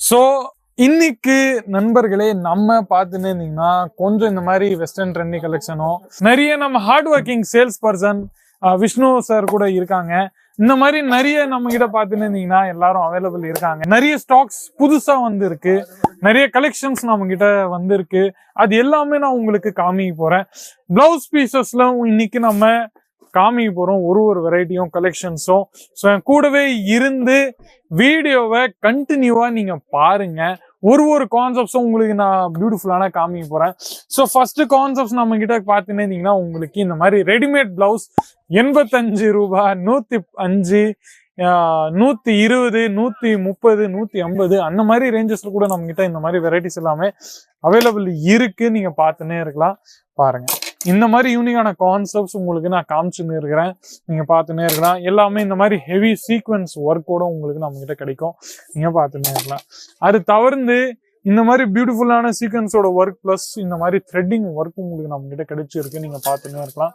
So இன்னைக்கு நண்பர்களே நம்ம பார்த்துன்னு இருந்தீங்கன்னா கொஞ்சம் இந்த மாதிரி வெஸ்டர்ன் ட்ரெண்டி கலெக்ஷனும் நிறைய நம்ம hard working sales person Vishnu sir கூட இருக்காங்க. இந்த மாதிரி நிறைய நம்ம கிட்ட பார்த்துன்னு இருந்தீங்கன்னா எல்லாரும் அவைலபிள் இருக்காங்க. நிறைய ஸ்டாக்ஸ் புதுசா இருக்கு, நிறைய கலெக்ஷன்ஸ் நம்ம கிட்ட வந்திருக்கு. அது எல்லாமே நான் உங்களுக்கு காமிக்க போறேன். பிளவுஸ் பீசஸ்ல இன்னைக்கு நம்ம காமிக்க போறோம் ஒரு வெரைட்டியும் கலெக்ஷன்ஸும். ஸோ என் கூடவே இருந்து வீடியோவை கண்டினியூவா நீங்க பாருங்க. ஒரு கான்செப்ட்ஸும் உங்களுக்கு நான் பியூட்டிஃபுல்லான காமிக்க போறேன். ஸோ ஃபர்ஸ்ட் கான்செப்ட்ஸ் நம்ம கிட்ட பார்த்துன்னு இருந்தீங்கன்னா உங்களுக்கு இந்த மாதிரி ரெடிமேட் பிளவுஸ் 85 ரூபாய், 105, 120, 130, 150 அந்த மாதிரி ரேஞ்சஸ்ல கூட நம்ம கிட்ட இந்த மாதிரி வெரைட்டிஸ் எல்லாமே அவைலபிள் இருக்கு. நீங்க பார்த்துன்னே இருக்கலாம். பாருங்க, இந்த மாதிரி யூனிக்கான கான்செப்ட்ஸ் உங்களுக்கு நான் காமிச்சுன்னு இருக்கிறேன். நீங்க பார்த்துன்னே இருக்கலாம். எல்லாமே இந்த மாதிரி ஹெவி சீக்வன்ஸ் ஒர்க்கோட உங்களுக்கு நம்ம கிட்ட கிடைக்கும். நீங்க பார்த்துன்னே இருக்கலாம். அது தவிர்த்து இந்த மாதிரி பியூட்டிஃபுல்லான சீக்வன்ஸோட ஒர்க் பிளஸ் இந்த மாதிரி த்ரெட்டிங் ஒர்க் உங்களுக்கு நம்ம கிட்ட கிடைச்சிருக்கு. நீங்க பார்த்துன்னே இருக்கலாம்.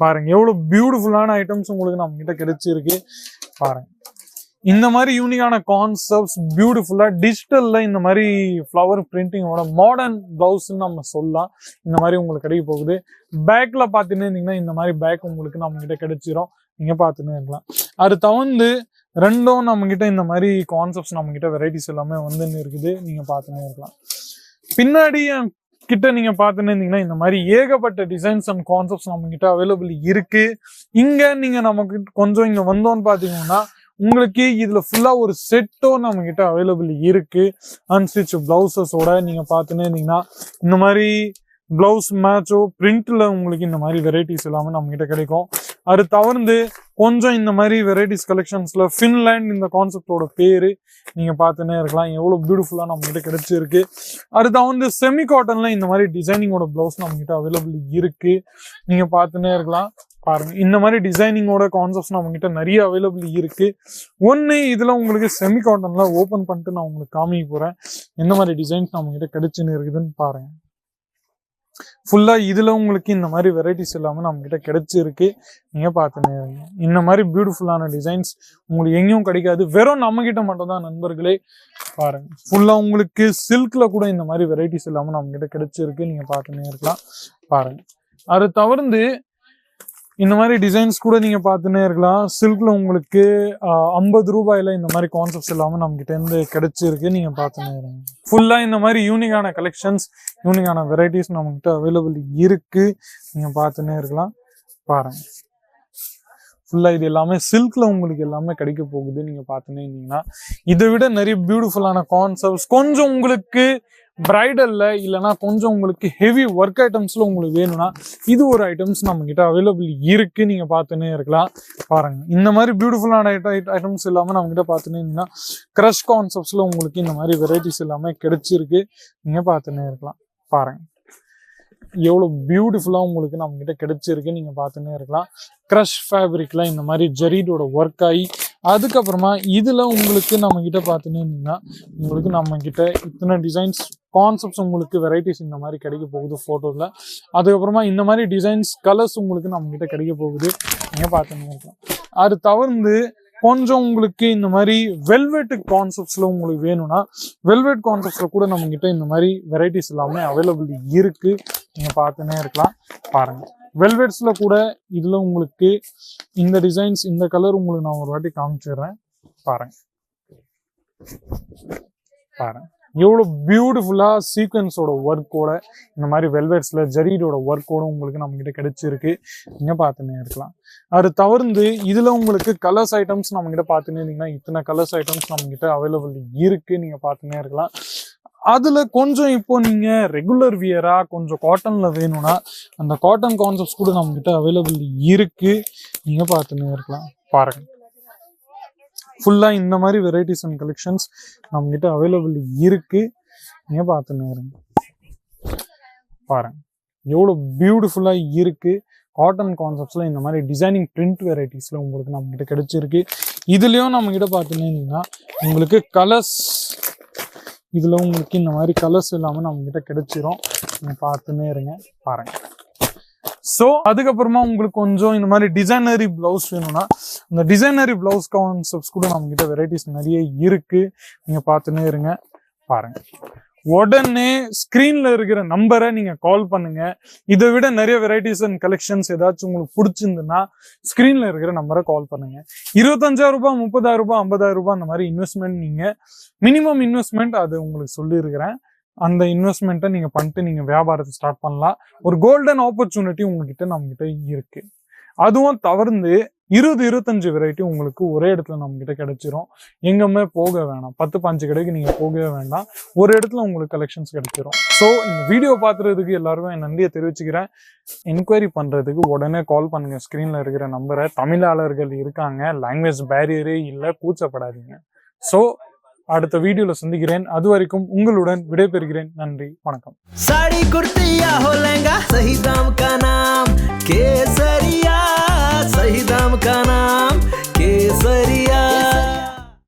பாருங்க, எவ்வளவு பியூட்டிஃபுல்லான ஐட்டம்ஸ் உங்களுக்கு நம்ம கிட்ட கிடைச்சிருக்கு. பாருங்க, இந்த மாதிரி யூனிக்கான கான்செப்ட்ஸ் பியூட்டிஃபுல்லா டிஜிட்டல்ல இந்த மாதிரி ஃப்ளவர் பிரிண்டிங்கோட மாடர்ன் பிளவுஸ் நம்ம சொல்லலாம். இந்த மாதிரி உங்களுக்கு கிடைக்க போகுது. பேக்ல பாத்தீங்கன்னா இருந்தீங்கன்னா இந்த மாதிரி பேக் உங்களுக்கு நம்ம கிட்ட கிடைச்சிரும். நீங்க பாத்துன்னு இருக்கலாம். அது தவிர்த்து ரெண்டும் நம்ம கிட்ட இந்த மாதிரி கான்செப்ட்ஸ் நம்ம கிட்ட வெரைட்டிஸ் எல்லாமே இருக்குது. நீங்க பாத்துன்னே இருக்கலாம். பின்னாடி கிட்ட நீங்க பாத்துன்னு இருந்தீங்கன்னா இந்த மாதிரி ஏகப்பட்ட டிசைன்ஸ் அண்ட் கான்செப்ட்ஸ் நம்ம கிட்ட அவைலபிள் இருக்கு. இங்க நீங்க நமக்கு கொஞ்சம் இங்க வந்தோம்னு பாத்தீங்கன்னா உங்களுக்கு இதுல ஃபுல்லா ஒரு செட்டோ நம்ம கிட்ட அவைலபிள் இருக்கு. அன்ஸ்டிச் பிளவுசஸோட நீங்க பாத்துன்னு இருந்தீங்கன்னா இந்த மாதிரி பிளவுஸ் மேட்சோ பிரிண்ட்ல உங்களுக்கு இந்த மாதிரி வெரைட்டிஸ் எல்லாமே நம்ம கிட்ட கிடைக்கும். அது தவிர்த்து கொஞ்சம் இந்த மாதிரி வெரைட்டிஸ் கலெக்ஷன்ஸ்ல ஃபின்லாண்ட் இந்த கான்செப்டோட பேரு நீங்க பார்த்துன்னே இருக்கலாம். எவ்வளவு பியூட்டிஃபுல்லா நம்ம கிட்ட கிடைச்சிருக்கு. அது தவிர்த்து செமி காட்டன்ல இந்த மாதிரி டிசைனிங்கோட பிளவுஸ் நம்ம கிட்ட அவைலபிள் இருக்கு. நீங்க பார்த்துன்னே இருக்கலாம். பாருங்க, இந்த மாதிரி டிசைனிங்கோட கான்செப்ட்ஸ் நம்ம கிட்ட நிறைய அவைலபிள் இருக்கு. ஒன்னு இதுல உங்களுக்கு செமி காட்டன்ல ஓபன் பண்ணிட்டு நான் உங்களுக்கு காமிக்க போறேன் எந்த மாதிரி டிசைன்ஸ் நம்ம கிட்ட கிடைச்சுன்னு இருக்குதுன்னு பாருங்க. ஃபுல்லா இதுல உங்களுக்கு இந்த மாதிரி வெரைட்டிஸ் எல்லாமே நம்ம கிட்ட கிடைச்சிருக்கு. நீங்க பாத்துனே இருங்க. இந்த மாதிரி பியூட்டிஃபுல்லான டிசைன்ஸ் உங்களுக்கு எங்கேயும் கிடைக்காது, வெறும் நம்ம கிட்ட மட்டும் தான் நண்பர்களே. பாருங்க, ஃபுல்லா உங்களுக்கு சில்க்ல கூட இந்த மாதிரி வெரைட்டிஸ் எல்லாமே நம்ம கிட்ட கிடைச்சிருக்கு. நீங்க பாத்துனே இருக்கலாம். பாருங்க, அது தவிர்த்து இந்த மாதிரி டிசைன்ஸ் கூட நீங்க பார்த்துன்னே இருக்கலாம். சில்க்ல உங்களுக்கு 50 ரூபாயில இந்த மாதிரி கான்செப்ட்ஸ் எல்லாமே நம்ம கிட்ட இருந்து கிடைச்சிருக்கு. நீங்க பார்த்துன்னே இருங்க. ஃபுல்லா இந்த மாதிரி யூனிக்கான கலெக்ஷன்ஸ், யூனிக்கான வெரைட்டிஸ் நம்ம கிட்ட அவைலபிள் இருக்கு. நீங்க பார்த்துன்னே இருக்கலாம். பாருங்க, ஃபுல்லா இது எல்லாமே சில்க்ல உங்களுக்கு எல்லாமே கிடைக்க போகுது. நீங்க பார்த்துன்னே இருந்தீங்கன்னா இதை விட நிறைய பியூட்டிஃபுல்லான கான்செப்ட்ஸ் கொஞ்சம் உங்களுக்கு பிரைடல்ல இல்லைன்னா கொஞ்சம் உங்களுக்கு ஹெவி ஒர்க் ஐட்டம்ஸ்ல உங்களுக்கு வேணும்னா இது ஒரு ஐட்டம்ஸ் நம்ம கிட்ட அவைலபிள் இருக்கு. நீங்க பார்த்துன்னே இருக்கலாம். பாருங்க, இந்த மாதிரி பியூட்டிஃபுல்லான ஐட்டம்ஸ் எல்லாமே நம்ம கிட்ட பார்த்துன்னே இருந்தீங்கன்னா கிரஷ் கான்செப்ட்ஸ்ல உங்களுக்கு இந்த மாதிரி வெரைட்டிஸ் எல்லாமே கிடைச்சிருக்கு. நீங்க பார்த்துன்னே இருக்கலாம். பாருங்க, எவ்வளவு பியூட்டிஃபுல்லா உங்களுக்கு நம்ம கிட்ட கிடைச்சிருக்கு. நீங்க பார்த்துன்னே இருக்கலாம். கிரஷ் ஃபேப்ரிக்ல இந்த மாதிரி ஜரீடோட ஒர்க் ஆகி அதுக்கப்புறமா இதுல உங்களுக்கு நம்ம கிட்ட பார்த்துன்னு இருந்தீங்கன்னா உங்களுக்கு நம்ம கிட்ட இத்தனை டிசைன்ஸ் கான்செப்ட்ஸ் உங்களுக்கு வெரைட்டிஸ் இந்த மாதிரி கிடைக்க போகுது போட்டோல. அதுக்கப்புறமா இந்த மாதிரி டிசைன்ஸ் கலர்ஸ் உங்களுக்கு நம்ம கிட்ட கிடைக்க போகுது. நீங்க பார்த்துன்னு இருக்கலாம். அது தவிர்த்து கொஞ்சம் உங்களுக்கு இந்த மாதிரி வெல்வெட் கான்செப்ட்ஸ்ல உங்களுக்கு வேணும்னா வெல்வெட் கான்செப்ட்ஸ்ல கூட நம்ம கிட்ட இந்த மாதிரி வெரைட்டிஸ் எல்லாமே அவைலபிள் இருக்கு. நீங்க பார்த்துன்னே இருக்கலாம். பாருங்க, வெல்வெட்ஸ்ல கூட இதுல உங்களுக்கு இந்த டிசைன்ஸ் இந்த கலர் உங்களுக்கு நான் ஒரு வாட்டி காமிச்சிடுறேன். பாருங்க, பாருங்க எவ்வளவு பியூட்டிஃபுல்லா சீக்வன்ஸோட ஒர்க்கோட இந்த மாதிரி வெல்வெட்ஸ்ல ஜரீடோட ஒர்க்கோட உங்களுக்கு நம்ம கிட்ட கிடைச்சிருக்கு. நீங்க பார்த்துன்னே இருக்கலாம். அது தவிர்த்து இதுல உங்களுக்கு கலர்ஸ் ஐட்டம்ஸ் நம்ம கிட்ட பார்த்துன்னு இருந்தீங்கன்னா இத்தனை கலர்ஸ் ஐட்டம்ஸ் நம்ம கிட்ட அவைலபிள் இருக்கு. நீங்க பார்த்துன்னே இருக்கலாம். அதுல கொஞ்சம் இப்போ நீங்க ரெகுலர் வியரா கொஞ்சம் காட்டன்ல வேணும்னா அந்த காட்டன் கான்செப்ட்ஸ் கூட நம்ம கிட்ட அவைலபிள் இருக்கு. நீங்க பார்த்துன்னே இருக்கலாம். பாருங்க, ஃபுல்லா இந்த மாதிரி வெரைட்டிஸ் அண்ட் கலெக்ஷன்ஸ் நம்ம கிட்ட அவைலபிள் இருக்கு. நீங்க பார்த்துன்னே இருங்க. பாருங்க, எவ்வளவு பியூட்டிஃபுல்லா இருக்கு. காட்டன் கான்செப்ட்ஸ்ல இந்த மாதிரி டிசைனிங் பிரிண்ட் வெரைட்டிஸ்ல உங்களுக்கு நம்ம கிட்ட கிடைச்சிருக்கு. இதுலயும் நம்ம கிட்ட பார்த்துன்னீங்கன்னா உங்களுக்கு கலர்ஸ் இதுல உங்களுக்கு இந்த மாதிரி கலர்ஸ் எல்லாமே நம்ம கிட்ட கிடைச்சிரும். நீங்க பார்த்துன்னே இருங்க. பாருங்க, ஸோ அதுக்கப்புறமா உங்களுக்கு கொஞ்சம் இந்த மாதிரி டிசைனரி பிளவுஸ் வேணும்னா இந்த டிசைனரி பிளவுஸ் கான்செப்ட்ஸ் கூட நம்ம கிட்ட வெரைட்டிஸ் நிறைய இருக்கு. நீங்க பார்த்துன்னே இருங்க, பாருங்க. உடனே ஸ்கிரீன்ல இருக்கிற நம்பரை நீங்க கால் பண்ணுங்க. இதை விட நிறைய வெரைட்டிஸ் அண்ட் கலெக்ஷன்ஸ் ஏதாச்சும் உங்களுக்கு பிடிச்சிருந்துன்னா ஸ்கிரீன்ல இருக்கிற நம்பரை கால் பண்ணுங்க. 25,000 ரூபாய், 30,000 ரூபாய், 50,000 ரூபாய் அந்த மாதிரி இன்வெஸ்ட்மெண்ட் நீங்க மினிமம் இன்வெஸ்ட்மெண்ட் அது உங்களுக்கு சொல்லியிருக்கிறேன். அந்த இன்வெஸ்ட்மெண்ட்டை நீங்க பண்ணிட்டு நீங்க வியாபாரத்தை ஸ்டார்ட் பண்ணலாம். ஒரு கோல்டன் ஆப்பர்ச்சுனிட்டி உங்ககிட்ட நம்ம கிட்ட இருக்கு. அதுவும் தவிர்த்து 20-25 வெரைட்டி உங்களுக்கு ஒரே இடத்துல நம்ம கிட்ட கிடைச்சிரும். எங்கேயுமே போக வேணாம், 10-15 கடைக்கு நீங்க போகவே வேண்டாம், ஒரு இடத்துல உங்களுக்கு கலெக்ஷன்ஸ் கிடைச்சிரும். ஸோ இந்த வீடியோ பார்த்துறதுக்கு எல்லாருமே என் நன்றியை தெரிவிச்சுக்கிறேன். என்கொயரி பண்றதுக்கு உடனே கால் பண்ணுங்க, ஸ்கிரீன்ல இருக்கிற நம்பரை. தமிழாளர்கள் இருக்காங்க, லாங்குவேஜ் பேரியரே இல்லை, கூச்சப்படாதீங்க. ஸோ அடுத்த வீடியோல சந்திக்கிறேன். அது வரைக்கும் உங்களுடன் விடைபெறுகிறேன். நன்றி, வணக்கம். साड़ी कुर्ती या हो लहंगा, सही दाम का नाम केसरिया, सही दाम का नाम